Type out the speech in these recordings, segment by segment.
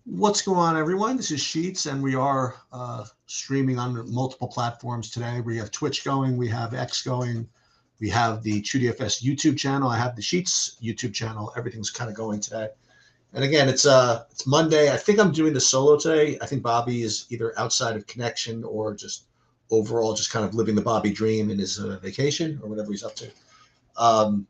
What's going on, everyone? This is Sheets, and we are streaming on multiple platforms today. We have Twitch going, we have X going, we have the TrueDFS YouTube channel. I have the Sheets YouTube channel. Everything's kind of going today. And again, it's Monday. I think I'm doing the solo today. I think Bobby is either outside of connection or just overall just kind of living the Bobby dream in his vacation or whatever he's up to.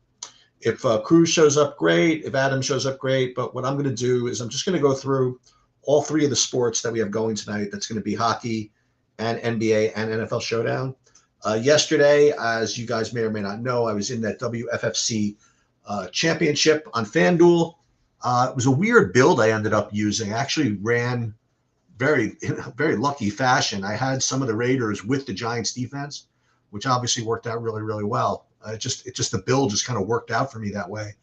If Cruz shows up, great. If Adam shows up, great. But what I'm going to do is I'm just going to go through all three of the sports that we have going tonight. That's going to be hockey and NBA and NFL Showdown. Yesterday, as you guys may or may not know, I was in that WFFC championship on FanDuel. It was a weird build I ended up using. I actually ran very lucky fashion. I had some of the Raiders with the Giants defense, which obviously worked out really, really well. The build just kind of worked out for me that way.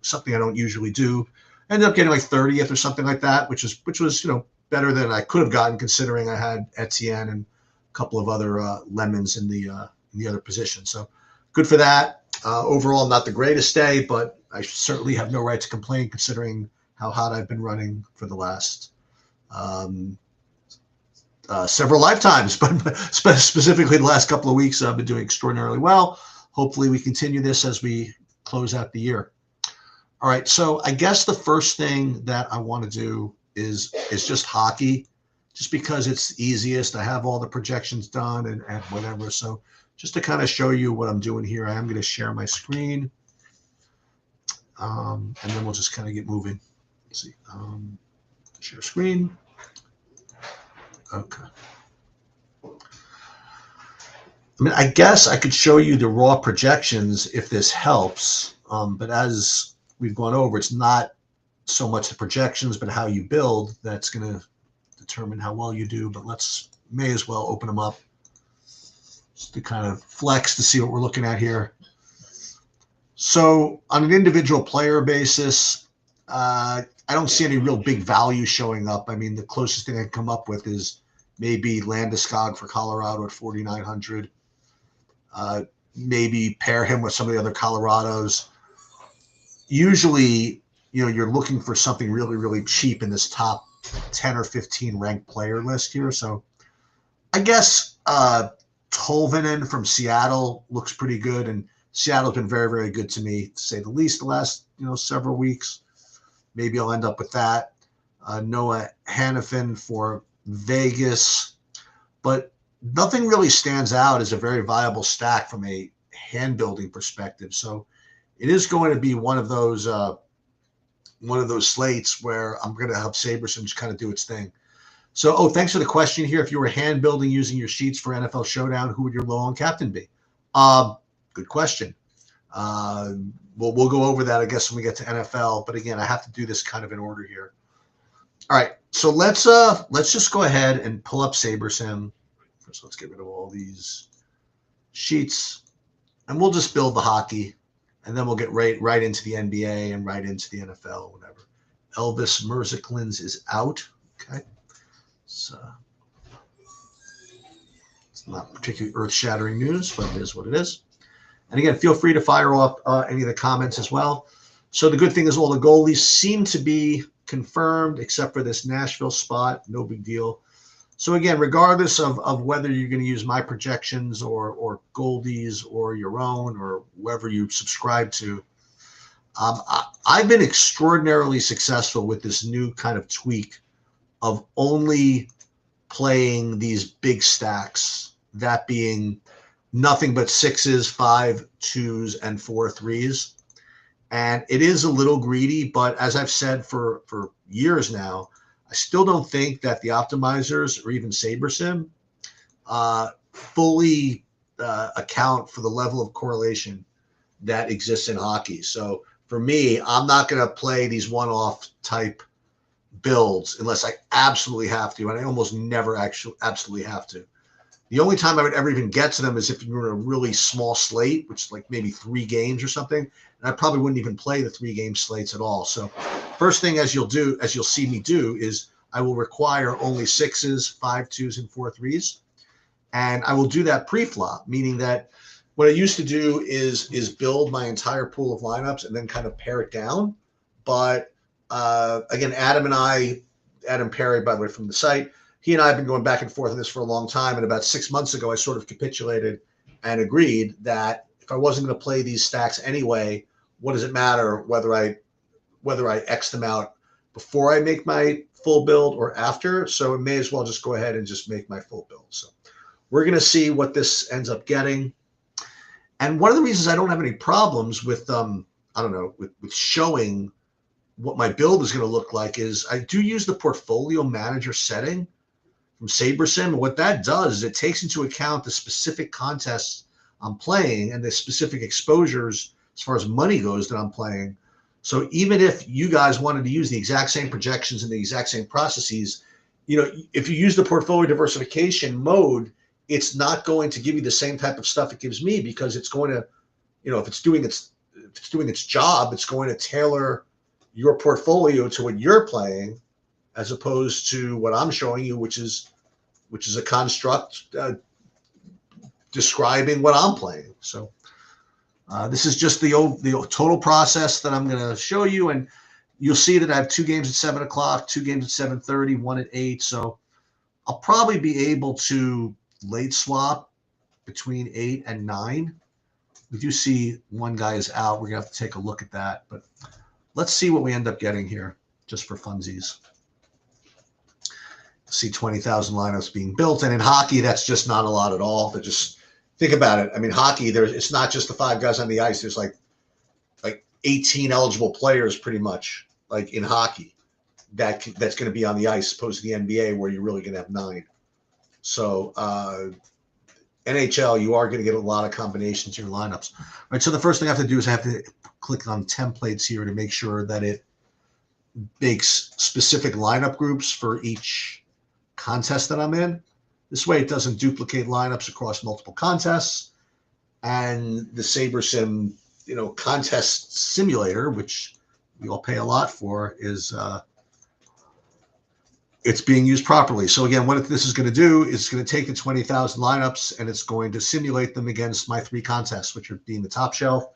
Something I don't usually do. I ended up getting like 30th or something like that, which was better than I could have gotten considering I had Etienne and a couple of other lemons in the other position. So good for that. Overall, not the greatest day, but I certainly have no right to complain considering how hot I've been running for the last several lifetimes, but specifically the last couple of weeks, I've been doing extraordinarily well. Hopefully we continue this as we close out the year. All right, so I guess the first thing that I want to do is just hockey, just because it's easiest. I have all the projections done and whatever. So just to kind of show you what I'm doing here, I am going to share my screen, and then we'll just kind of get moving. Let's see, share screen. Okay. I mean, I guess I could show you the raw projections if this helps, but as we've gone over, it's not so much the projections, but how you build that's going to determine how well you do. But may as well open them up just to kind of flex to see what we're looking at here. So on an individual player basis, I don't see any real big value showing up. I mean, the closest thing I can come up with is maybe Landeskog for Colorado at 4,900. Maybe pair him with some of the other Colorados. Usually, you're looking for something really, really cheap in this top 10 or 15 ranked player list here. So I guess Tolvanen from Seattle looks pretty good, and Seattle's been very, very good to me, to say the least, the last several weeks. Maybe I'll end up with that. Noah Hannafin for Vegas, but nothing really stands out as a very viable stack from a hand building perspective. So it is going to be one of those slates where I'm going to have Saberson just kind of do its thing. So, thanks for the question here. If you were hand building using your sheets for NFL Showdown, who would your low on captain be? Good question. We'll go over that, I guess, when we get to NFL. But again, I have to do this kind of in order here. All right, so let's just go ahead and pull up SaberSim. First, let's get rid of all these sheets, and we'll just build the hockey, and then we'll get right into the NBA and right into the NFL, whatever. Elvis Merziklin's is out. Okay, so it's not particularly earth-shattering news, but it is what it is. And again, feel free to fire off any of the comments as well. So the good thing is all the goalies seem to be confirmed, except for this Nashville spot. No big deal. So again, regardless of whether you're going to use my projections or Goldie's or your own or whoever you subscribe to, I've been extraordinarily successful with this new kind of tweak of only playing these big stacks, that being nothing but 6s, 5 2s, and 4 3s. And it is a little greedy, but as I've said for years now, I still don't think that the optimizers or even SaberSim fully account for the level of correlation that exists in hockey. So for me, I'm not going to play these one-off type builds unless I absolutely have to, and I almost never absolutely have to. The only time I would ever even get to them is if you're in a really small slate, which is like maybe 3 games or something. And I probably wouldn't even play the 3-game slates at all. So first thing as you'll see me do is I will require only 6s, 5 2s, and 4 3s. And I will do that pre-flop, meaning that what I used to do is build my entire pool of lineups and then kind of pare it down. But again, Adam and I Adam Perry, by the way, from the site. He and I have been going back and forth on this for a long time. And about 6 months ago, I sort of capitulated and agreed that if I wasn't going to play these stacks anyway, what does it matter whether I X them out before I make my full build or after? So it may as well just go ahead and just make my full build. So we're going to see what this ends up getting. And one of the reasons I don't have any problems with, I don't know, with showing what my build is going to look like is I do use the portfolio manager setting from SaberSim. And what that does is it takes into account the specific contests I'm playing and the specific exposures as far as money goes that I'm playing. So even if you guys wanted to use the exact same projections and the exact same processes, you know, if you use the portfolio diversification mode, it's not going to give you the same type of stuff it gives me, because it's going to, you know, if it's doing its job, it's going to tailor your portfolio to what you're playing, as opposed to what I'm showing you, which is a construct describing what I'm playing. So this is just the total process that I'm going to show you, and you'll see that I have 2 games at 7 o'clock, 2 games at 7:30, 1 at 8. So I'll probably be able to late swap between 8 and 9. We do see one guy is out. We're going to have to take a look at that, but let's see what we end up getting here just for funsies. See 20,000 lineups being built. And in hockey, that's just not a lot at all. But just think about it. I mean, hockey, it's not just the 5 guys on the ice. There's like 18 eligible players pretty much, like in hockey, that's going to be on the ice, opposed to the NBA where you're really going to have 9. So NHL, you are going to get a lot of combinations in your lineups. All right, so the first thing I have to do is I have to click on templates here to make sure that it makes specific lineup groups for each contest that I'm in. This way it doesn't duplicate lineups across multiple contests. And the SaberSim, you know, contest simulator, which we all pay a lot for, is it's being used properly. So again, what this is going to do is it's going to take the 20,000 lineups and it's going to simulate them against my 3 contests, which are being the Top Shelf,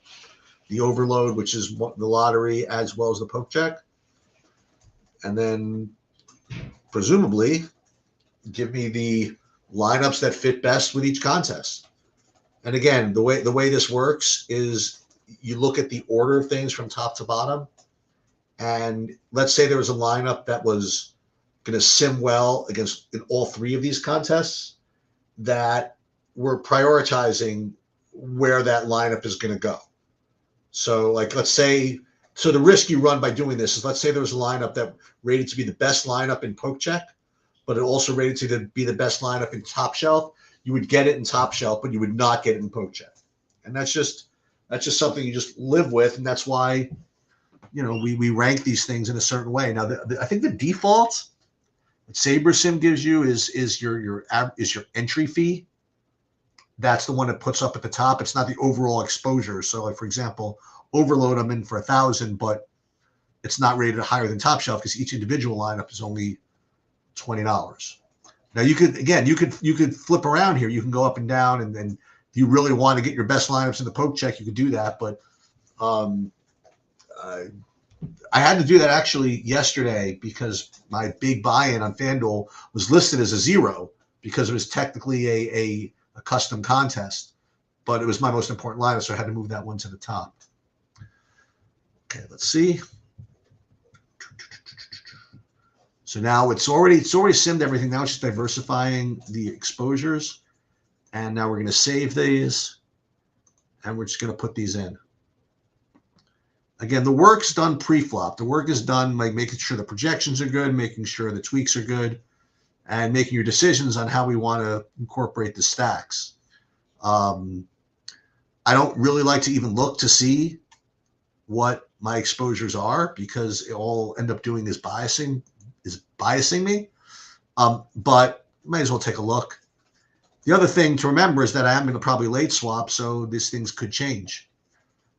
the Overload, which is the lottery, as well as the Poke Check. And then presumably give me the lineups that fit best with each contest. And again, the way this works is you look at the order of things from top to bottom. And let's say there was a lineup that was going to sim well against in all 3 of these contests, that we're prioritizing where that lineup is going to go. So like, let's say, so the risk you run by doing this is, let's say there was a lineup that rated to be the best lineup in Poke Check, but it also rated to be the best lineup in Top Shelf. You would get it in Top Shelf, but you would not get it in Poke Check. And that's just something you just live with. And that's why, you know, we rank these things in a certain way. Now, I think the default that SaberSim gives you is your entry fee. That's the one that puts up at the top. It's not the overall exposure. So like, for example, Overload, I'm in for 1,000, but it's not rated higher than Top Shelf because each individual lineup is only $20. Now you could flip around here. You can go up and down, and then if you really want to get your best lineups in the Poke Check, you could do that. But I had to do that actually yesterday because my big buy-in on FanDuel was listed as a 0 because it was technically a custom contest, but it was my most important lineup, so I had to move that one to the top. Okay, let's see. So now it's already simmed everything. Now it's just diversifying the exposures. And now we're going to save these, and we're just going to put these in. Again, the work's done pre-flop. The work is done like making sure the projections are good, making sure the tweaks are good, and making your decisions on how we want to incorporate the stacks. I don't really like to even look to see what my exposures are because it all end up doing is biasing me. But might as well take a look. The other thing to remember is that I am going to probably late swap, so these things could change.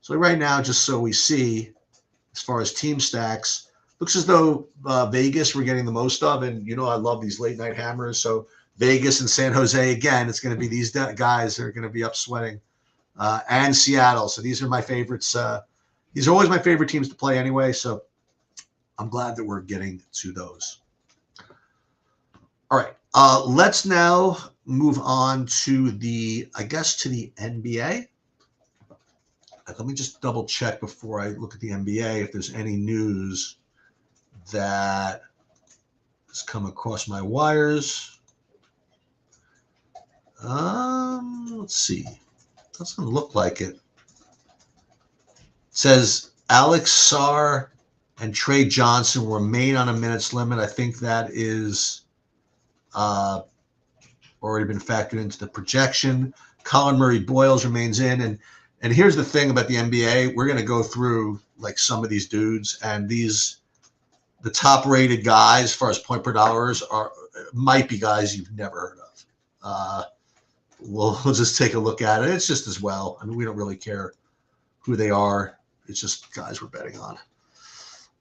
So right now, just so we see, as far as team stacks, looks as though Vegas we're getting the most of, and you know I love these late night hammers. So Vegas and San Jose, again, it's going to be these guys that are going to be up sweating, and Seattle. So these are my favorites. These are always my favorite teams to play anyway, so I'm glad that we're getting to those. All right. Let's now move on to the NBA. Let me just double check before I look at the NBA if there's any news that has come across my wires. Let's see. Doesn't look like it. It says Alex Sarr and Trey Johnson will remain on a minutes limit. I think that is already been factored into the projection. Colin Murray-Boyles remains in. And here's the thing about the NBA. We're going to go through like some of these dudes, and the top-rated guys as far as point per dollars might be guys you've never heard of. We'll just take a look at it. It's just as well. I mean, we don't really care who they are. It's just guys we're betting on.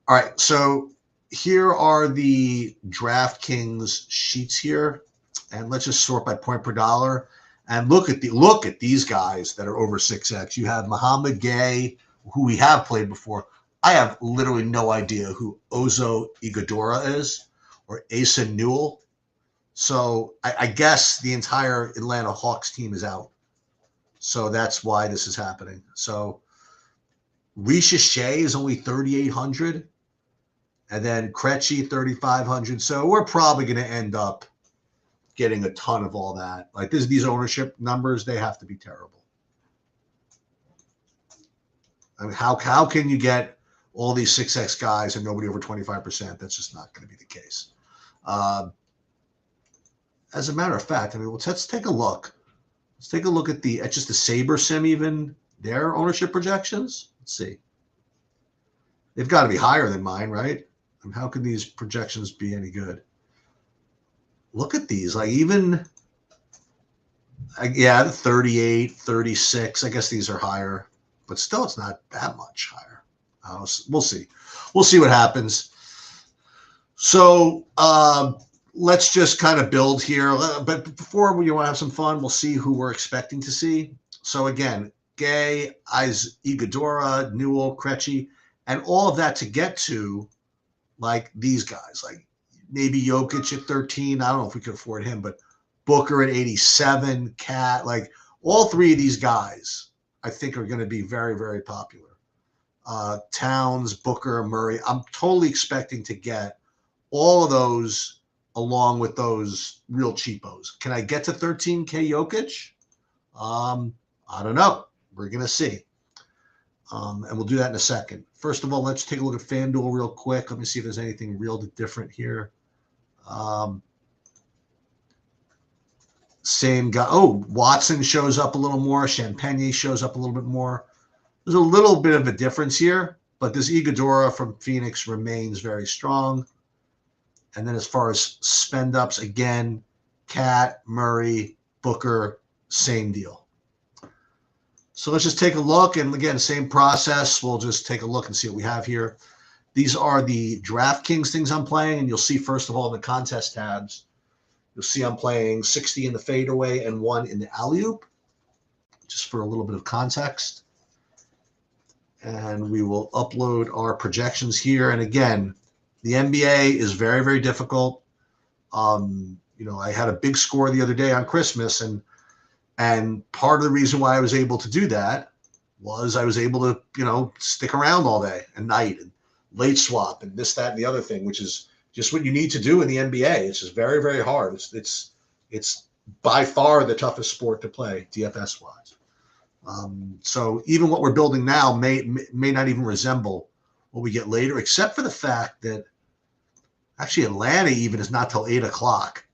All right, so here are the DraftKings sheets here, and let's just sort by point per dollar. And look at these guys that are over 6x. You have Muhammad Gay, who we have played before. I have literally no idea who Ozo Ighodaro is or Asa Newell. So I guess the entire Atlanta Hawks team is out. So that's why this is happening. So Risha Shea is only 3,800. And then Krejci, 3,500. So we're probably going to end up getting a ton of all that. Like these ownership numbers, they have to be terrible. I mean, how can you get all these 6x guys and nobody over 25%? That's just not going to be the case. As a matter of fact, I mean, let's take a look. Let's take a look at just the Saber Sim, even their ownership projections. Let's see. They've got to be higher than mine, right? I mean, how can these projections be any good? Look at these. Like even, yeah, 38, 36. I guess these are higher, but still it's not that much higher. We'll see. We'll see what happens. So let's just kind of build here. But before we want to have some fun, we'll see who we're expecting to see. So again, Gay, Ighodaro, Newell, Krejci, and all of that to get to like these guys, like maybe Jokic at 13. I don't know if we could afford him, but Booker at 87, Cat, like all three of these guys, I think are going to be very, very popular. Towns, Booker, Murray. I'm totally expecting to get all of those along with those real cheapos. Can I get to 13K Jokic? I don't know. We're going to see. And we'll do that in a second. First of all, let's take a look at FanDuel real quick. Let me see if there's anything real different here. Same guy. Oh, Watson shows up a little more. Champagne shows up a little bit more. There's a little bit of a difference here, but this Ighodaro from Phoenix remains very strong. And then as far as spend ups, again, Cat, Murray, Booker, same deal. So let's just take a look. And again, same process. We'll just take a look and see what we have here. These are the DraftKings things I'm playing. And you'll see, first of all, in the contest tabs, you'll see I'm playing 60 in the fadeaway and 1 in the alley-oop, just for a little bit of context. And we will upload our projections here. And again, the NBA is very, very difficult. I had a big score the other day on Christmas, and part of the reason why I was able to do that was I was able to, stick around all day and night and late swap and this, that, and the other thing, which is just what you need to do in the NBA. It's just very, very hard. It's by far the toughest sport to play DFS wise. So even what we're building now may not even resemble what we get later, except for the fact that actually Atlanta even is not till 8 o'clock.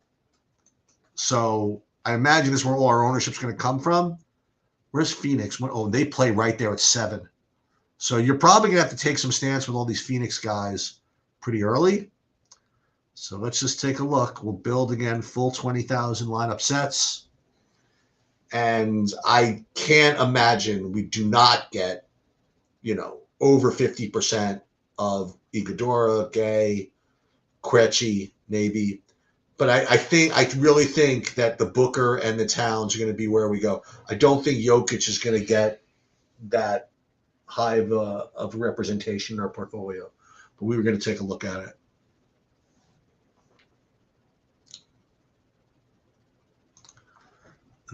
So I imagine this is where all our ownership is going to come from. Where's Phoenix? Oh, they play right there at 7. So you're probably going to have to take some stance with all these Phoenix guys pretty early. So let's just take a look. We'll build again full 20,000 lineup sets. And I can't imagine we do not get, over 50% of Ighodaro, Gay, Krejci, maybe. But I really think that the Booker and the Towns are going to be where we go. I don't think Jokic is going to get that high of representation in our portfolio. But we were going to take a look at it.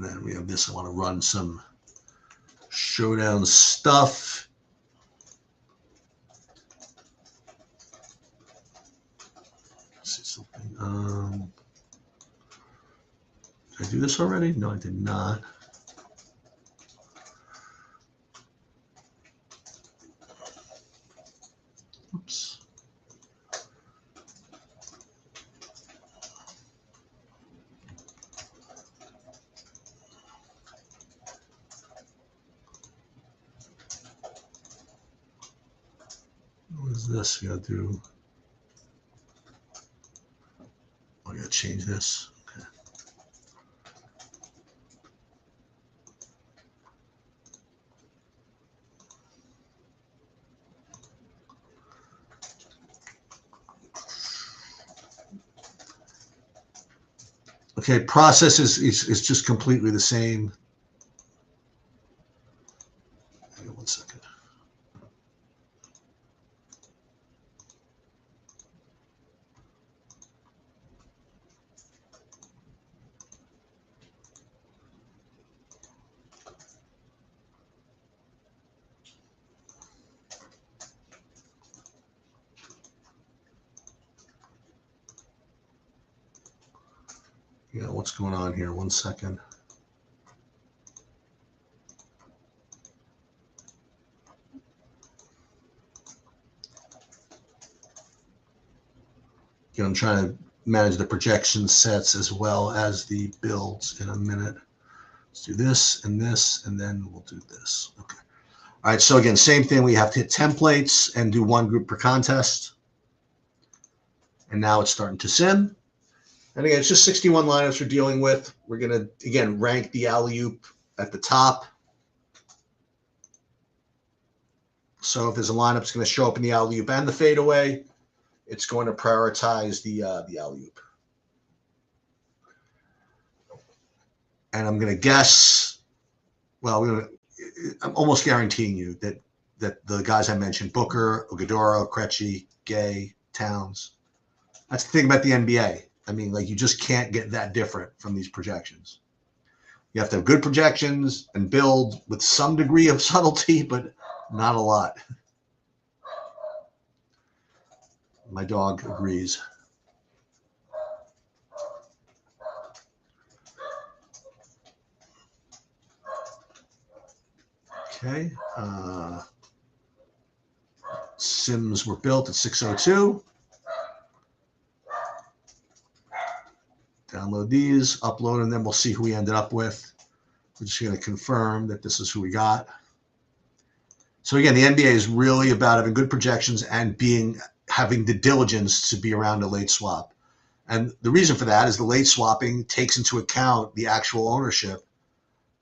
And then we have this. I want to run some Showdown stuff. Let's see something. Did I do this already? No, I did not. Oops. What is this? We gotta do. I gotta change this. Okay. Okay, process is just completely the same. Hang on 1 second. Yeah, what's going on here? 1 second. You know, I'm trying to manage the projection sets as well as the builds in a minute. Let's do this, and then we'll do this. Okay. All right, so again, same thing. We have to hit templates and do 1 group per contest. And now it's starting to sim. And again, it's just 61 lineups we're dealing with. We're going to, again, rank the alley-oop at the top. So if there's a lineup that's going to show up in the alley-oop and the fadeaway, it's going to prioritize the alley-oop. And I'm going to guess, well, I'm almost guaranteeing you that the guys I mentioned, Booker, Ogadoro, Krejci, Gay, Towns, that's the thing about the NBA. I mean, like, you just can't get that different from these projections. You have to have good projections and build with some degree of subtlety, but not a lot. My dog agrees. Okay. Sims were built at 6:02. Download these, upload, and then we'll see who we ended up with. We're just going to confirm that this is who we got. So again, the NBA is really about having good projections and having the diligence to be around a late swap. And the reason for that is the late swapping takes into account the actual ownership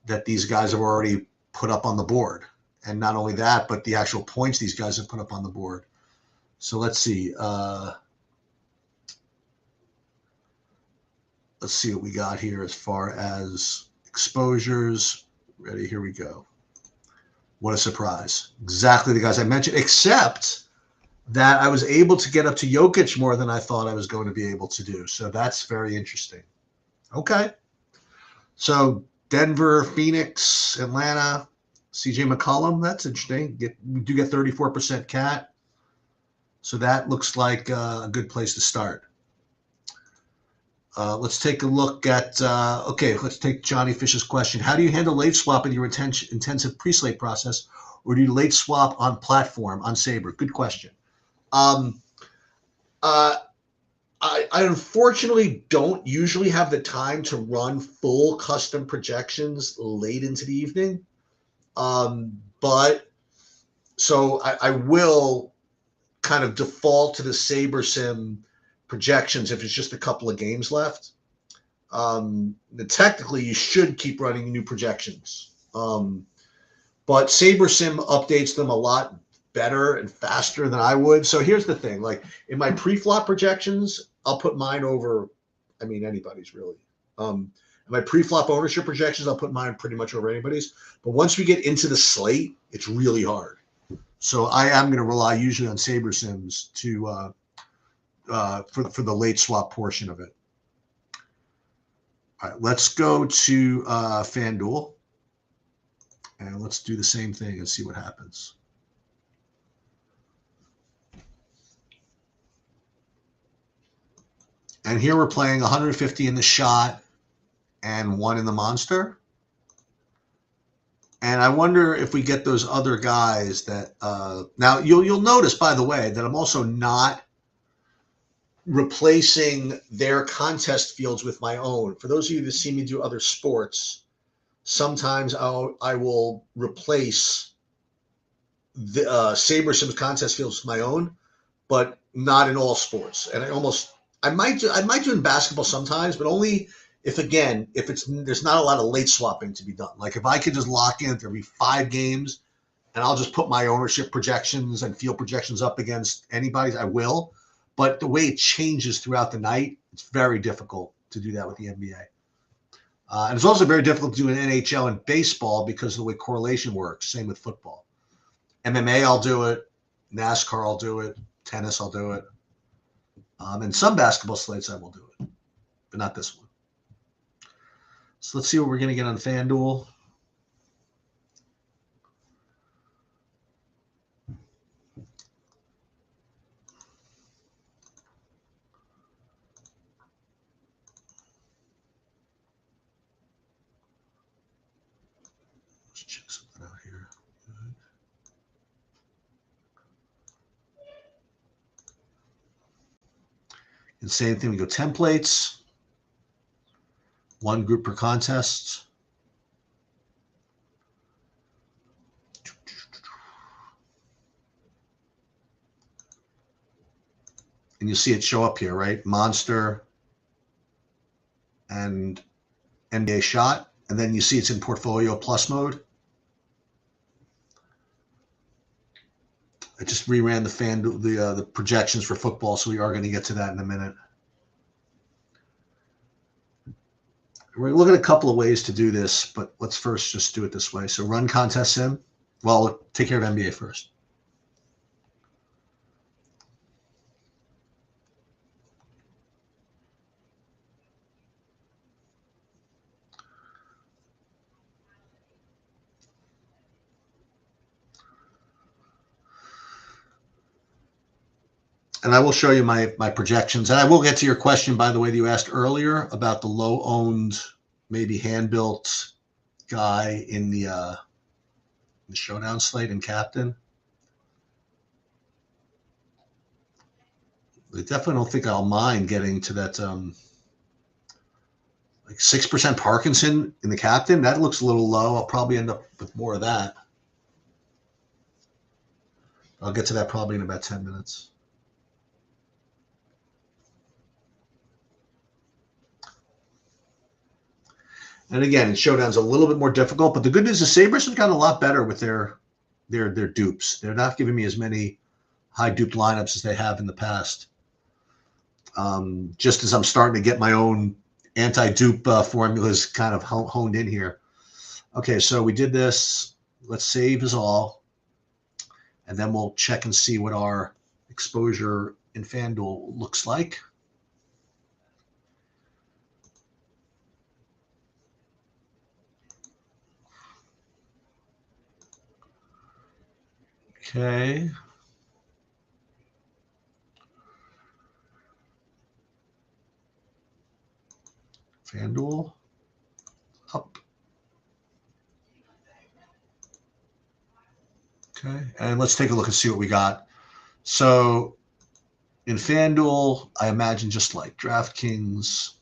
that these guys have already put up on the board. And not only that, but the actual points these guys have put up on the board. So let's see. Let's see what we got here as far as exposures. Ready? Here we go. What a surprise. Exactly the guys I mentioned, except that I was able to get up to Jokic more than I thought I was going to be able to do. So that's very interesting. Okay. So Denver, Phoenix, Atlanta, CJ McCollum. That's interesting. We do get 34% cat. So that looks like a good place to start. Let's take a look at, okay, let's take Johnny Fish's question. How do you handle late swap in your intensive pre-slate process, or do you late swap on platform, on Sabre? Good question. I unfortunately don't usually have the time to run full custom projections late into the evening. But so I will kind of default to the Sabre Sim projections if it's just a couple of games left. Technically, you should keep running new projections. But Sabre Sim updates them a lot better and faster than I would. So here's the thing. Like, in my pre-flop projections, I'll put mine over, I mean, anybody's really. In my pre-flop ownership projections, I'll put mine pretty much over anybody's. But once we get into the slate, it's really hard. So I am going to rely usually on Sabre Sims to for the late swap portion of it. All right, let's go to FanDuel. And let's do the same thing and see what happens. And here we're playing 150 in the shot and 1 in the monster. And I wonder if we get those other guys that now you'll notice, by the way, that I'm also not replacing their contest fields with my own. For those of you that see me do other sports, sometimes I will replace the SaberSim's contest fields with my own, but not in all sports. And I might do in basketball sometimes, but only if there's not a lot of late swapping to be done. Like if I could just lock in, there'll be 5 games, and I'll just put my ownership projections and field projections up against anybody's, I will. But the way it changes throughout the night, it's very difficult to do that with the NBA. And it's also very difficult to do in NHL and baseball because of the way correlation works. Same with football. MMA, I'll do it. NASCAR, I'll do it. Tennis, I'll do it. And some basketball slates, I will do it, but not this one. So let's see what we're going to get on FanDuel. Let's check something out here. Good. And same thing, we go templates. 1 group per contest. And you see it show up here, right? Monster and NBA shot. And then you see it's in portfolio plus mode. I just reran the projections for football, so we are going to get to that in a minute. We're going to look at a couple of ways to do this, but let's first just do it this way. So run contest sim. Well, we'll take care of NBA first. And I will show you my projections. And I will get to your question, by the way, that you asked earlier about the low-owned, maybe hand-built guy in the Showdown slate and captain. I definitely don't think I'll mind getting to that like 6% Parkinson in the captain. That looks a little low. I'll probably end up with more of that. I'll get to that probably in about 10 minutes. And again, Showdown's a little bit more difficult, but the good news is Sabres have gotten a lot better with their dupes. They're not giving me as many high duped lineups as they have in the past. Just as I'm starting to get my own anti-dupe formulas kind of honed in here. Okay, so we did this. Let's save as all. And then we'll check and see what our exposure in FanDuel looks like. Okay. FanDuel up. Okay, and let's take a look and see what we got. So in FanDuel, I imagine just like DraftKings,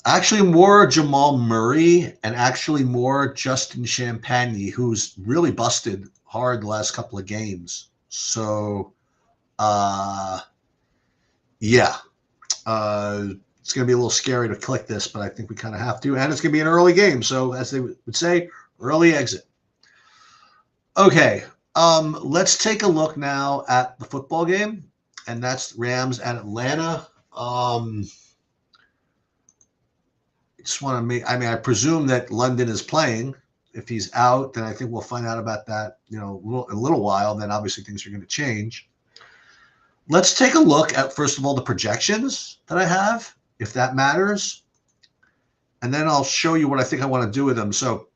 actually more Jamal Murray and actually more Justin Champagny, who's really busted hard the last couple of games. So, yeah, it's going to be a little scary to click this, but I think we kind of have to. And it's going to be an early game. So as they would say, early exit. Okay, let's take a look now at the football game, and that's Rams at Atlanta. Just want to make, I presume that London is playing. If he's out, then I think we'll find out about that, in a little while. Then obviously things are going to change. Let's take a look at, first of all, the projections that I have, if that matters. and then I'll show you what I think I want to do with them. So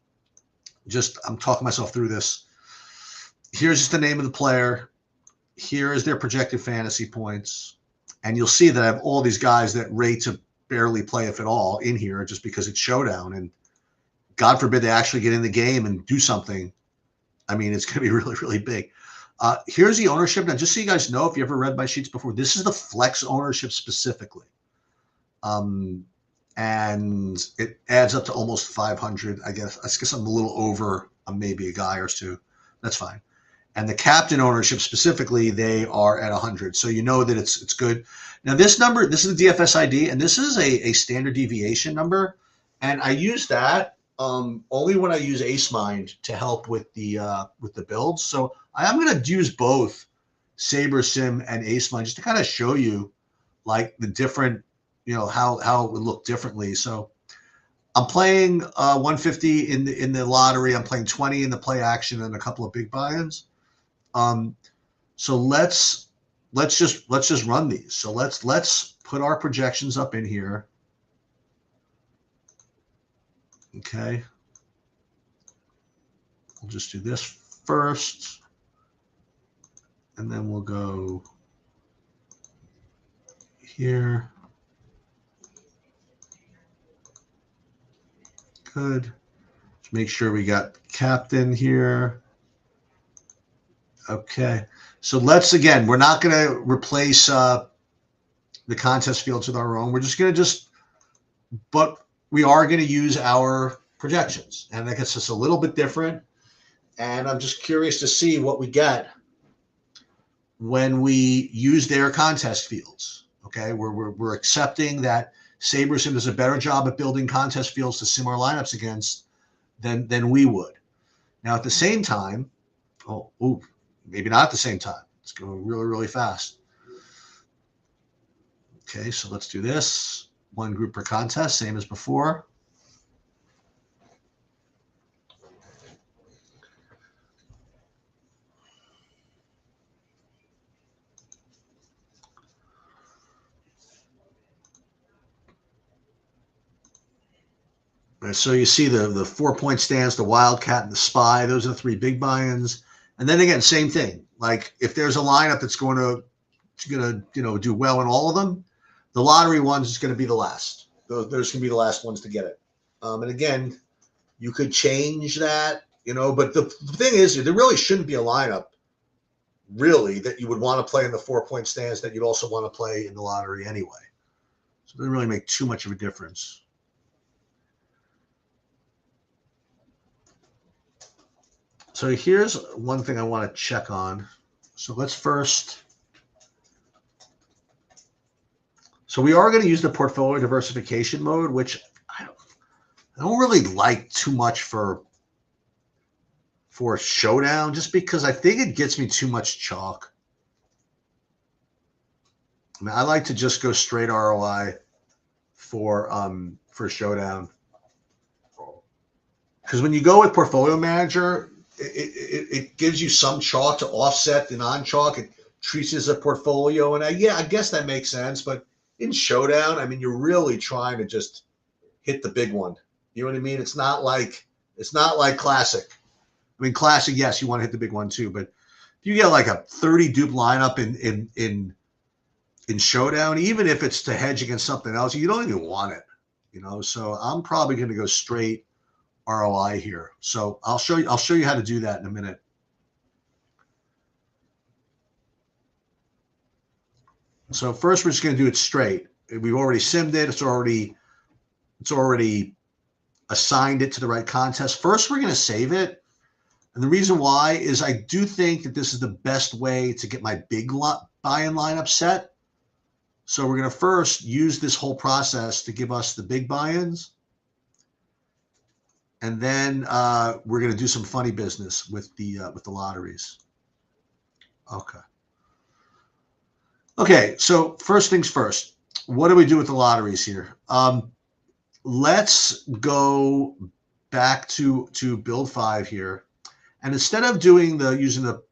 I'm talking myself through this. Here's just the name of the player. Here is their projected fantasy points. And you'll see that I have all these guys that rate to barely play, if at all, in here just because it's Showdown. And God forbid they actually get in the game and do something. I mean, it's going to be really, really big. Here's the ownership. Now, just so you guys know, if you ever read my sheets before, this is the flex ownership specifically. And it adds up to almost 500. I guess I'm a little over maybe a guy or two. That's fine. And the captain ownership specifically, they are at 100. So you know that it's good. Now this number, this is the DFS ID, and this is a standard deviation number. And I use that only when I use Ace Mind to help with the builds. So I am going to use both Saber Sim and Ace Mind just to kind of show you like the different, how it would look differently. So I'm playing 150 in the lottery. I'm playing 20 in the play action and a couple of big buy-ins. So let's just run these. So let's put our projections up in here. Okay. We'll just do this first, and then we'll go here. Good. Let's make sure we got captain here. Okay. So again, we're not going to replace the contest fields with our own. We're just going to but we are going to use our projections. And that gets us a little bit different. And I'm just curious to see what we get when we use their contest fields. Okay. We're accepting that SaberSim does a better job at building contest fields to sim our lineups against than we would. Now, at the same time, maybe not at the same time. It's going really, really fast. Okay, so let's do this. One group per contest, same as before. So you see the 4-point stance, the Wildcat, and the Spy. Those are the 3 big buy-ins. And then again, same thing. Like if there's a lineup that's going to do well in all of them, the lottery ones is going to be the last. Those going to be the last ones to get it. And again, you could change that, But the thing is, there really shouldn't be a lineup, really, that you would want to play in the 4-point stance that you'd also want to play in the lottery anyway. So it doesn't really make too much of a difference. So here's one thing I want to check on. So let's first. So we are going to use the portfolio diversification mode, which I don't really like too much for Showdown, just because I think it gets me too much chalk. I mean, I like to just go straight ROI for Showdown, because when you go with Portfolio Manager, it gives you some chalk to offset the non-chalk. It treats it as a portfolio, and I guess that makes sense. But in Showdown, I mean, you're really trying to just hit the big one. You know what I mean? It's not like Classic. I mean, Classic, yes, you want to hit the big one too, but if you get like a 30 dupe lineup in Showdown, even if it's to hedge against something else, you don't even want it. So I'm probably going to go straight ROI here. So I'll show you how to do that in a minute. So first we're just going to do it straight. We've already simmed it. It's already assigned it to the right contest. First we're going to save it. And the reason why is I do think that this is the best way to get my big buy-in lineup set. So we're going to first use this whole process to give us the big buy-ins. And then we're going to do some funny business with the lotteries. Okay. So first things first. What do we do with the lotteries here? Let's go back to build 5 here, and instead of using the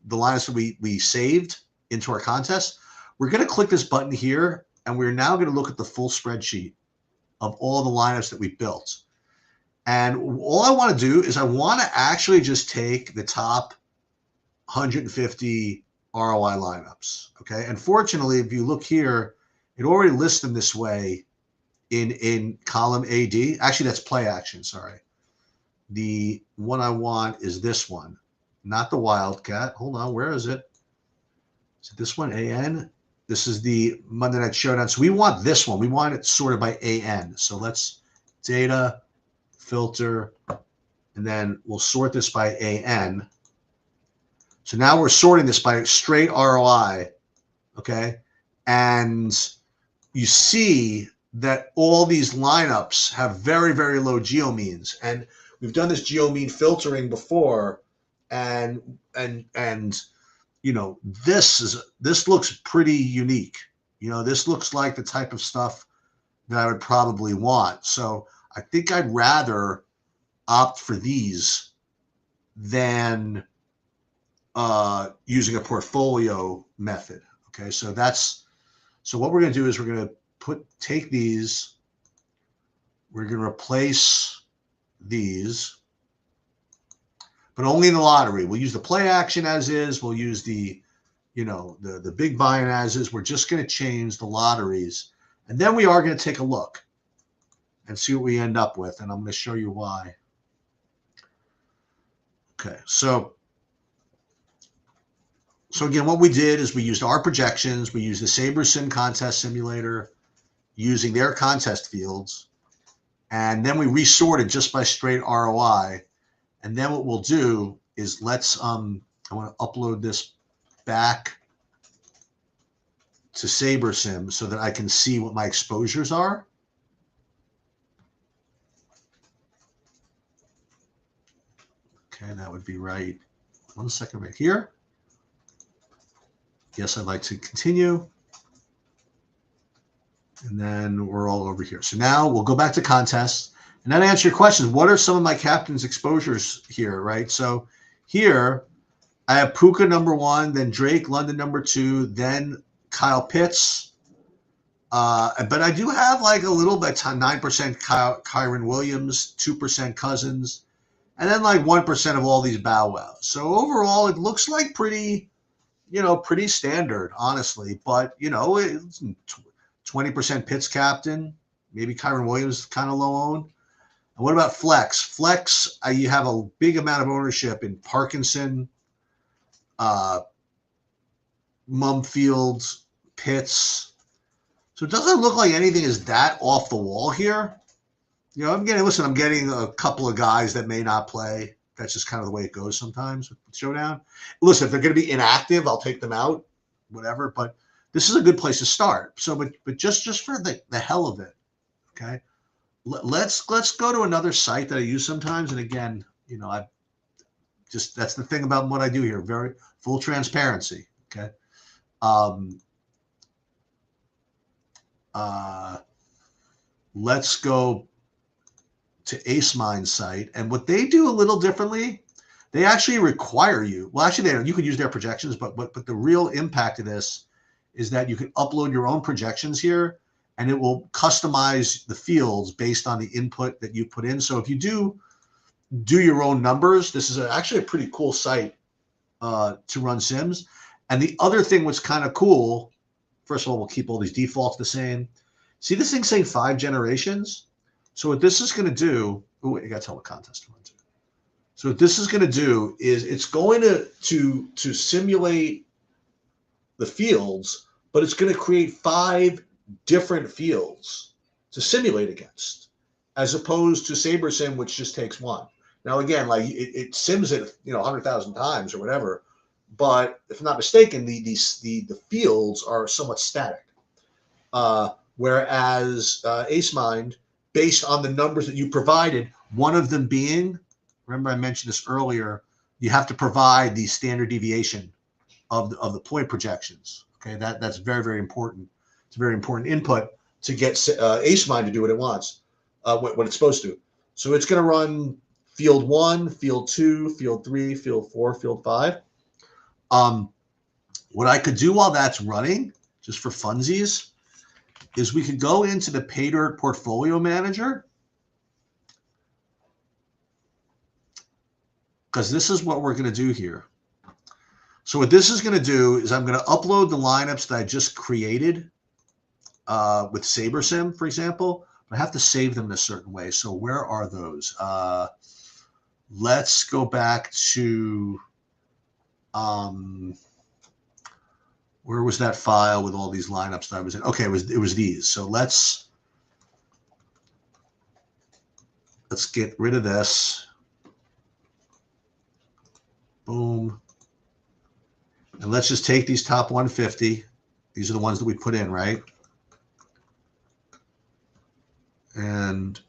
lines that we saved into our contest, we're going to click this button here, and we're now going to look at the full spreadsheet. of all the lineups that we built. And all I want to do is I want to actually just take the top 150 ROI lineups. Okay. And fortunately, if you look here, it already lists them this way in column AD. Actually, that's play action. Sorry. The one I want is this one, not the Wildcat. Hold on. Where is it? Is it this one? AN? This is the Monday Night Showdown. So we want this one. We want it sorted by AN. So let's data, filter, and then we'll sort this by AN. So now we're sorting this by straight ROI, okay? And you see that all these lineups have very, very low geo means. And we've done this geo mean filtering before, and you know, this looks pretty unique. You know, this looks like the type of stuff that I would probably want. So I think I'd rather opt for these than using a portfolio method. Okay, so what we're going to do is we're going to take these, we're going to replace these, but only in the lottery. We'll use the play action as is. We'll use the, you know, the big buy-in as is. We're just going to change the lotteries, and then we are going to take a look and see what we end up with, and I'm going to show you why. Okay, so again, what we did is we used our projections. We used the SaberSim contest simulator using their contest fields. And then we resorted just by straight ROI. And then what we'll do is let's, I want to upload this back to SaberSim so that I can see what my exposures are. Okay, that would be right. 1 second right here. Yes, I'd like to continue. And then we're all over here. So now we'll go back to contests. And then answer your questions. What are some of my captain's exposures here, right? So here I have Puka #1, then Drake London #2, then Kyle Pitts. But I do have like a little bit, 9% Kyron Williams, 2% Cousins, and then like 1% of all these Bow Wows. So overall, it looks like pretty standard, honestly. But, you know, it's 20% Pitts captain, maybe Kyron Williams kind of low owned. And what about flex? Flex, you have a big amount of ownership in Parkinson, Mumfield, Pitts. So it doesn't look like anything is that off the wall here. You know, I'm getting a couple of guys that may not play. That's just kind of the way it goes sometimes with Showdown. Listen, if they're going to be inactive, I'll take them out, whatever. But this is a good place to start. So, but just for the hell of it, okay. Let's go to another site that I use sometimes. And again, you know, that's the thing about what I do here. Very full transparency. Okay. Let's go to AceMine's site, and what they do a little differently, they actually require you. Well, actually, you could use their projections, but the real impact of this is that you can upload your own projections here, and it will customize the fields based on the input that you put in. So if you do your own numbers, this is actually a pretty cool site to run sims. And the other thing what's kind of cool, first of all, we'll keep all these defaults the same. See this thing saying 5 generations? So what this is going to do, oh, you got to tell what contest to run to. So what this is going to do is it's going to simulate the fields, but it's going to create 5 different fields to simulate against, as opposed to SaberSim, which just takes 1. Now, again, like it sims it, 100,000 times or whatever, but if I'm not mistaken, the fields are somewhat static. Whereas AceMind, based on the numbers that you provided, one of them being, remember I mentioned this earlier, you have to provide the standard deviation of the point projections. Okay, that's very, very important. It's a very important input to get AceMind to do what it wants, what it's supposed to. So it's going to run field 1, field 2, field 3, field 4, field 5. What I could do while that's running, just for funsies, is we could go into the PayDirt Portfolio Manager, because this is what we're going to do here. So what this is going to do is I'm going to upload the lineups that I just created with SaberSim, for example. I have to save them in a certain way. So where are those? Let's go back to where was that file with all these lineups that I was in? Okay, it was these. So let's get rid of this. Boom. And let's just take these top 150. These are the ones that we put in, right? And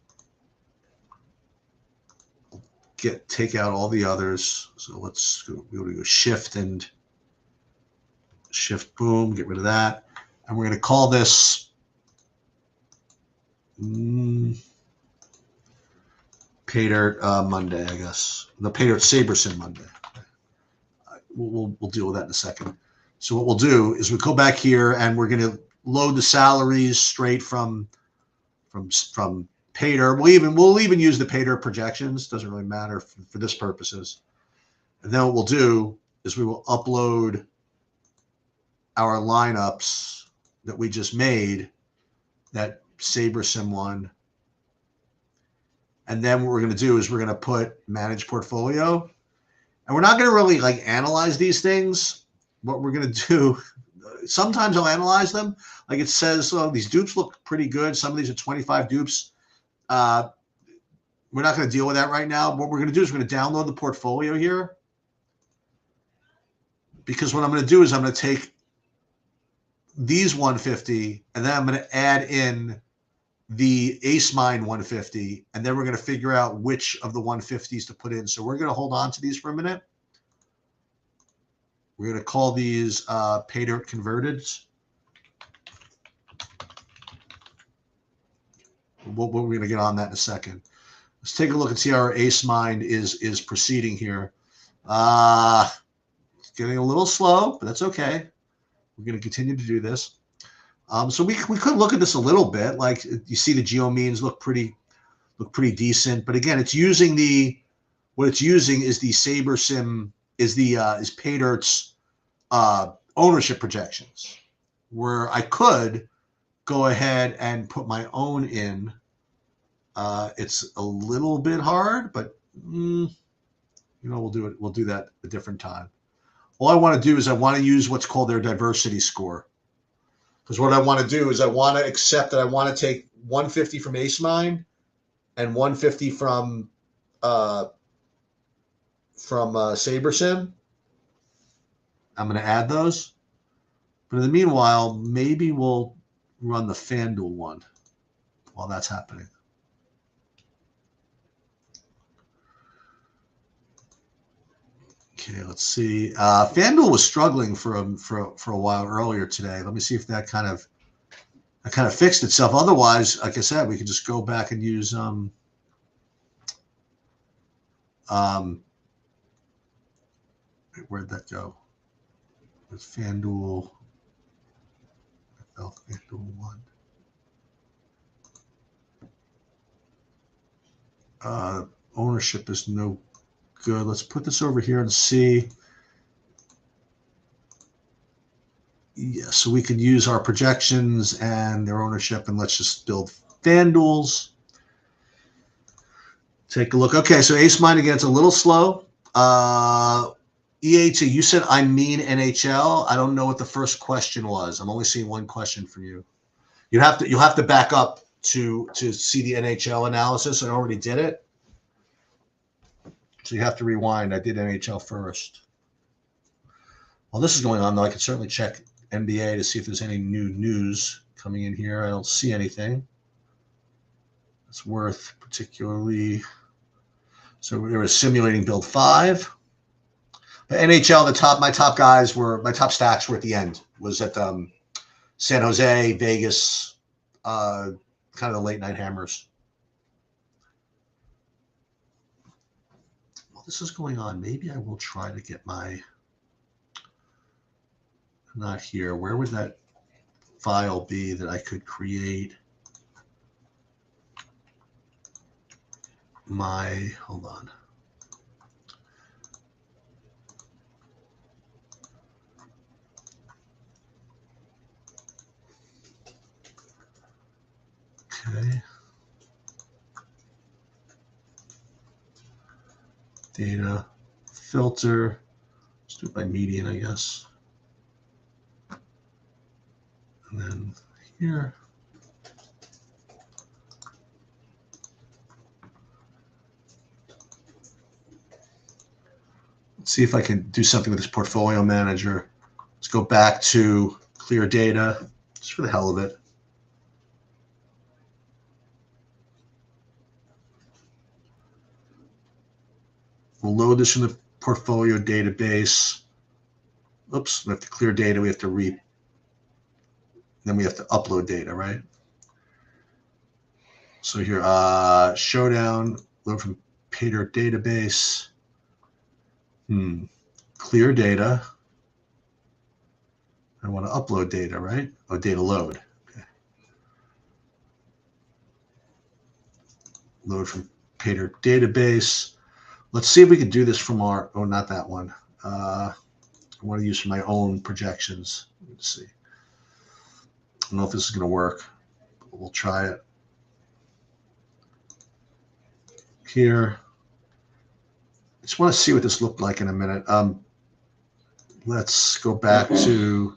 take out all the others. So let's go shift and shift, boom, get rid of that. And we're going to call this PayDirt Monday, I guess. The PayDirt SaberSim Monday. We'll deal with that in a second. So what we'll do is we go back here and we're going to load the salaries straight from PayDirt. We'll even use the PayDirt projections. Doesn't really matter for this purposes. And then what we'll do is we will upload our lineups that we just made, that SaberSim one. And then what we're going to do is we're going to put manage portfolio. And we're not going to really like analyze these things. What we're going to do, sometimes I'll analyze them. Like it says, oh, these dupes look pretty good. Some of these are 25 dupes. We're not going to deal with that right now. What we're going to do is we're going to download the portfolio here. Because what I'm going to do is I'm going to take these 150 and then I'm going to add in the Ace Mine 150, and then we're going to figure out which of the 150s to put in. So we're going to hold on to these for a minute. We're going to call these PayDirt Converted. We're going to get on that in a second. Let's take a look and see how our Ace Mine is proceeding here. It's getting a little slow, but that's okay. We're going to continue to do this. So we could look at this a little bit. Like you see, the geo means look pretty decent. But again, it's using what it's using is the SaberSim is PayDirt's ownership projections, where I could go ahead and put my own in. It's a little bit hard, but we'll do it. We'll do that a different time. All I want to do is I want to use what's called their diversity score. Because what I want to do is I want to accept that I want to take 150 from Ace Mine and 150 from SaberSim. I'm going to add those. But in the meanwhile, maybe we'll run the FanDuel one while that's happening. Okay, let's see. FanDuel was struggling for a while earlier today. Let me see if that kind of fixed itself. Otherwise, like I said, we could just go back and use where'd that go? With FanDuel. FanDuel one. Ownership is no good. Let's put this over here and see. Yeah, so we can use our projections and their ownership, and let's just build FanDuel's. Take a look. Okay, so Ace Mine again, it's a little slow. EA2, you said I mean NHL. I don't know what the first question was. I'm only seeing one question from you. You'll have to back up to see the NHL analysis. I already did it. So you have to rewind. I did NHL first. While this is going on, though, I can certainly check NBA to see if there's any new news coming in here. I don't see anything that's worth particularly. So we were simulating build 5. The NHL, my top stacks were at the end. Was at San Jose, Vegas, kind of the late night hammers. While this is going on, maybe I will try to get my. Not here. Where was that? file be that I could create my, hold on. Okay. Data, filter, let's do it by median, I guess. And then here. Let's see if I can do something with this portfolio manager. Let's go back to clear data, just for the hell of it. We'll load this from the portfolio database. Oops, we have to clear data. We have to then we have to upload data, right? So here, SHOWDOWN, load from PayDirt database. Clear data. I want to upload data, right? Oh, data load. Okay. Load from PayDirt database. Let's see if we can do this from our, oh, not that one. I want to use for my own projections. Let's see. I don't know if this is going to work, but we'll try it. Here. I just want to see what this looked like in a minute. Let's go back to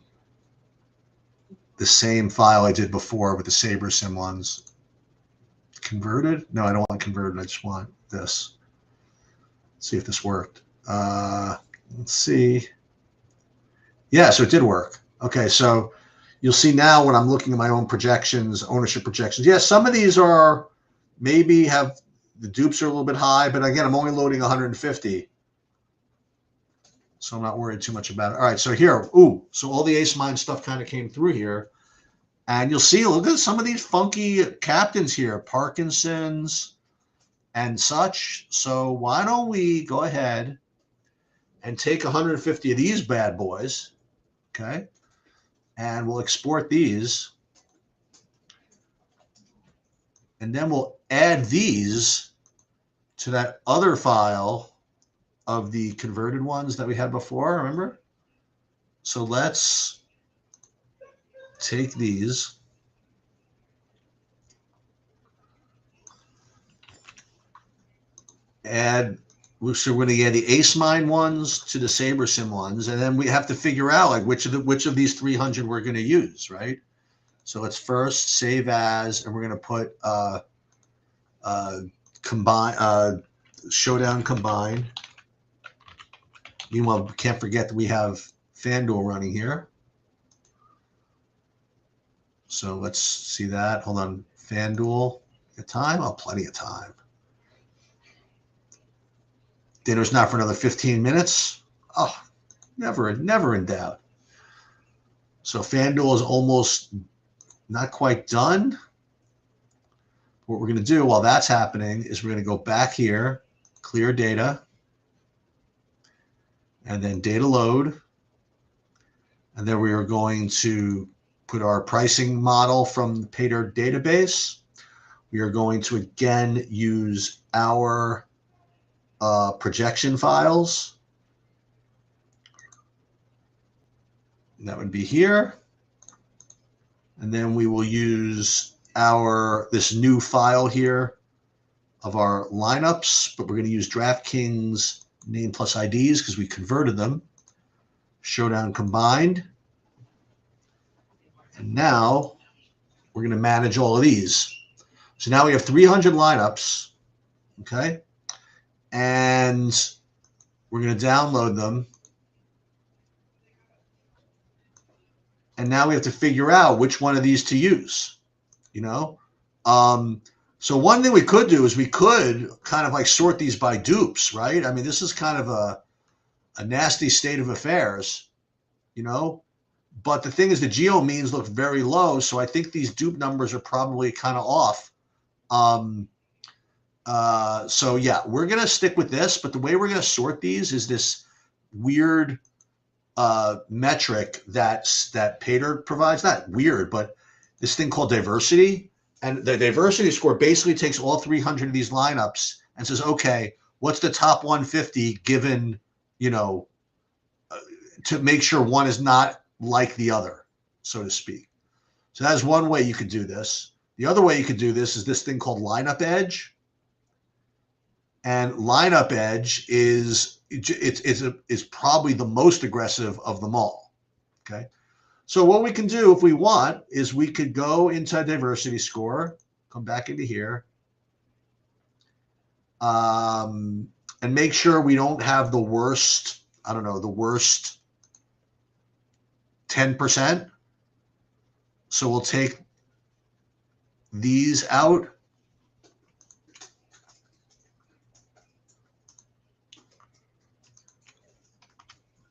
the same file I did before with the SaberSim ones. Converted? No, I don't want converted. I just want this. Let's see if this worked. Let's see. Yeah, so it did work. Okay, so you'll see now when I'm looking at my own projections, ownership projections. Yeah, some of these are maybe have the dupes are a little bit high, but again, I'm only loading 150. So I'm not worried too much about it. All right, so here, so all the ace mine stuff kind of came through here. And you'll see, look at some of these funky captains here, Parkinson's and such. So why don't we go ahead and take 150 of these bad boys, okay? And we'll export these. And then we'll add these to that other file of the converted ones that we had before, remember? So let's take these. So we're going to add the Ace Mine ones to the SaberSim ones, and then we have to figure out like which of these 300 we're going to use, right? So let's first save as, and we're going to put SHOWDOWN combined. Meanwhile, we can't forget that we have FanDuel running here. So let's see that. Hold on, FanDuel. Got time? Oh, plenty of time. Dinner's not for another 15 minutes. Oh, never in doubt. So FanDuel is almost not quite done. What we're going to do while that's happening is we're going to go back here, clear data, and then data load. And then we are going to put our pricing model from the PayDirt database. We are going to again use our projection files. And that would be here. And then we will use this new file here of our lineups, but we're going to use DraftKings name plus IDs because we converted them. SHOWDOWN combined. And now we're going to manage all of these. So now we have 300 lineups, okay? And we're going to download them. And now we have to figure out which one of these to use, you know? So one thing we could do is we could kind of like sort these by dupes, right? I mean, this is kind of a nasty state of affairs, you know? But the thing is the geo means look very low, so I think these dupe numbers are probably kind of off. So yeah, we're going to stick with this, but the way we're going to sort these is this weird metric that Pater provides. Not weird, but this thing called diversity. And the diversity score basically takes all 300 of these lineups and says, okay, what's the top 150 given, to make sure one is not like the other, so to speak. So that's one way you could do this. The other way you could do this is this thing called lineup edge. And lineup edge is probably the most aggressive of them all. Okay. So what we can do if we want is we could go into a diversity score, come back into here, and make sure we don't have the worst, the worst 10%. So we'll take these out.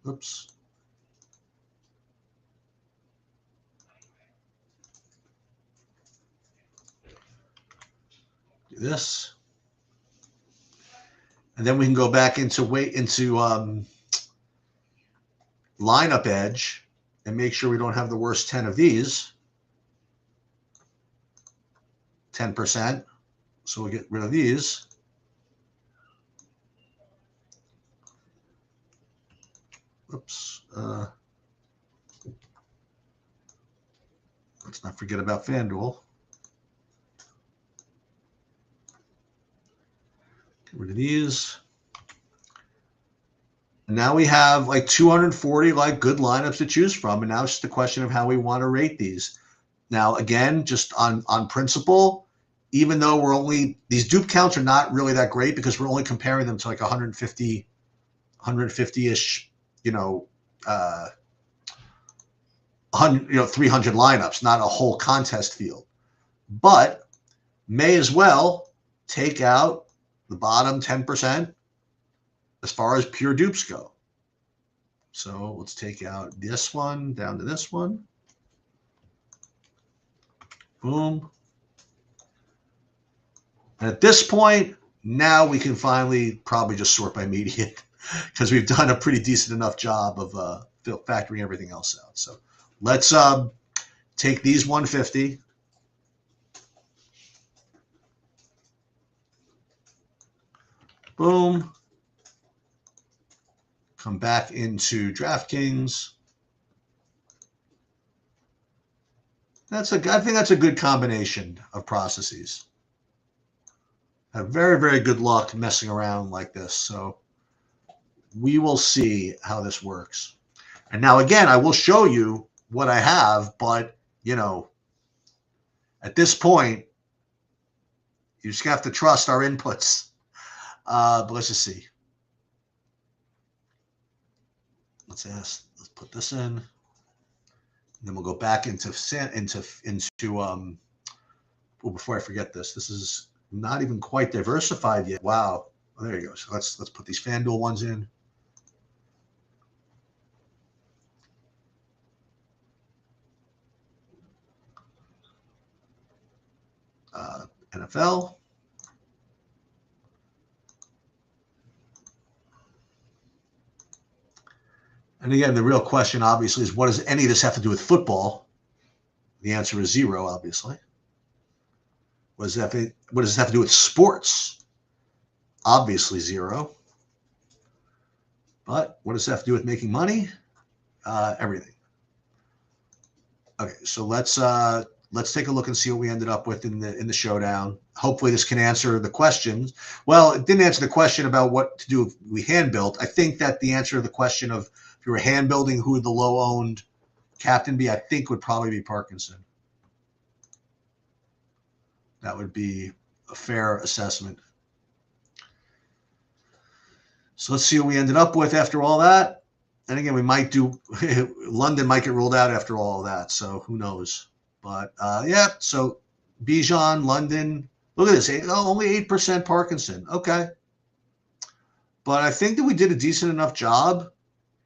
Oops. Do this. And then we can go back into lineup edge and make sure we don't have the worst 10 of these. 10%. So we'll get rid of these. Oops. Let's not forget about FanDuel. Get rid of these. And now we have like 240 good lineups to choose from. And now it's just a question of how we want to rate these. Now, again, just on principle, even though these dupe counts are not really that great because we're only comparing them to like 150-ish, 300 lineups, not a whole contest field. But may as well take out the bottom 10% as far as pure dupes go. So let's take out this one down to this one. Boom. And at this point, now we can finally probably just sort by median because we've done a pretty decent enough job of factoring everything else out. So let's take these 150. Boom. Come back into DraftKings. I think that's a good combination of processes. Have very, very good luck messing around like this. So we will see how this works. And now, again, I will show you what I have, but, at this point, you just have to trust our inputs. But let's just see. Let's put this in. And then we'll go back into before I forget this is not even quite diversified yet. Wow. Oh, there you go. So let's put these FanDuel ones in. NFL. And again, the real question, obviously, is what does any of this have to do with football? The answer is 0, obviously. What does this have to do with sports? Obviously 0. But what does this have to do with making money? Everything. Okay, so let's take a look and see what we ended up with in the showdown. Hopefully this can answer the questions. Well, it didn't answer the question about what to do if we hand built. I think that the answer to the question of if you were hand building, who would the low owned captain be, I think would probably be Parkinson. That would be a fair assessment. So let's see what we ended up with after all that. And again, we might do London might get ruled out after all of that. So who knows? But yeah, so Bijan, London, look at this, only 8% Parkinson. Okay. But I think that we did a decent enough job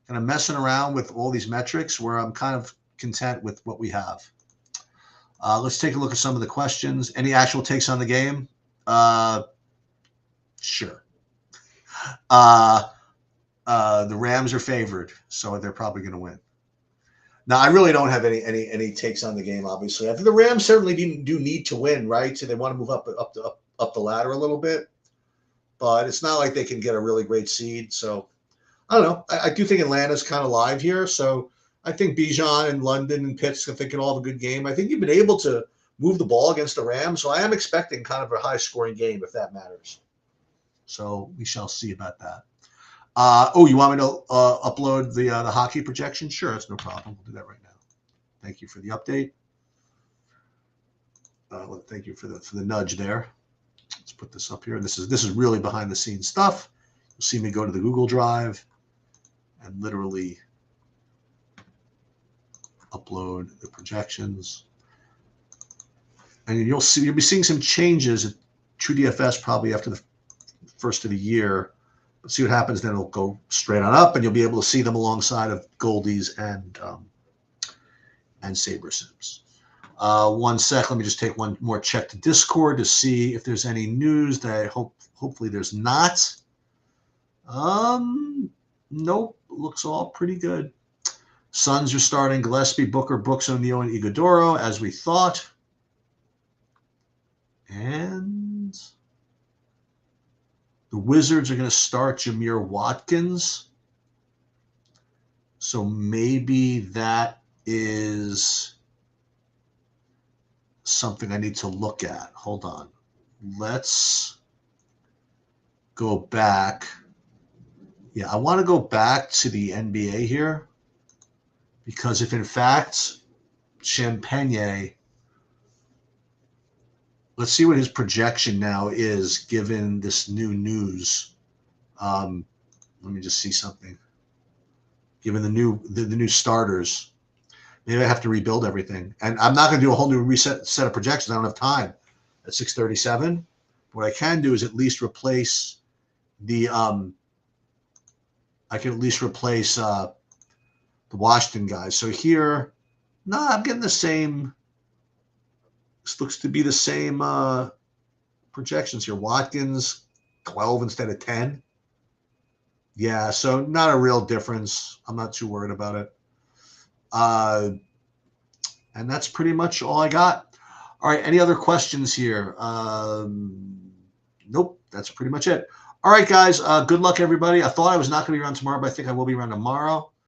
kind of messing around with all these metrics where I'm kind of content with what we have. Let's take a look at some of the questions. Any actual takes on the game? Sure. The Rams are favored, so they're probably going to win. Now, I really don't have any takes on the game. Obviously, I think the Rams certainly do need to win, right? So they want to move up the ladder a little bit, but it's not like they can get a really great seed. So I don't know. I do think Atlanta's kind of live here, so I think Bijan and London and Pitts, I think, can all have a good game. I think you've been able to move the ball against the Rams, so I am expecting kind of a high-scoring game if that matters. So we shall see about that. You want me to upload the hockey projection? Sure, that's no problem. We'll do that right now. Thank you for the update. Thank you for the nudge there. Let's put this up here. This is really behind the scenes stuff. You'll see me go to the Google Drive and literally upload the projections. And you'll be seeing some changes at TrueDFS probably after the first of the year. See what happens, then it'll go straight on up, and you'll be able to see them alongside of Goldies and Saber Sims. 1 sec, let me just take one more check to Discord to see if there's any news that hopefully there's not. Nope, looks all pretty good. Suns are starting Gillespie, Booker, Brooks, O'Neal, and Iguodaro, as we thought. And the Wizards are going to start Jameer Watkins. So maybe that is something I need to look at. Hold on. Let's go back. Yeah, I want to go back to the NBA here, because if in fact Champagne, let's see what his projection now is given this new news. Let me just see something. Given the new starters, maybe I have to rebuild everything, and I'm not going to do a whole new set of projections. I don't have time at 637. What I can do is at least replace the I can at least replace the Washington guys. So here, I'm getting the same. This looks to be the same projections here. Watkins, 12 instead of 10. Yeah, so not a real difference. I'm not too worried about it. And that's pretty much all I got. All right, any other questions here? Nope, that's pretty much it. All right, guys, good luck, everybody. I thought I was not going to be around tomorrow, but I think I will be around tomorrow.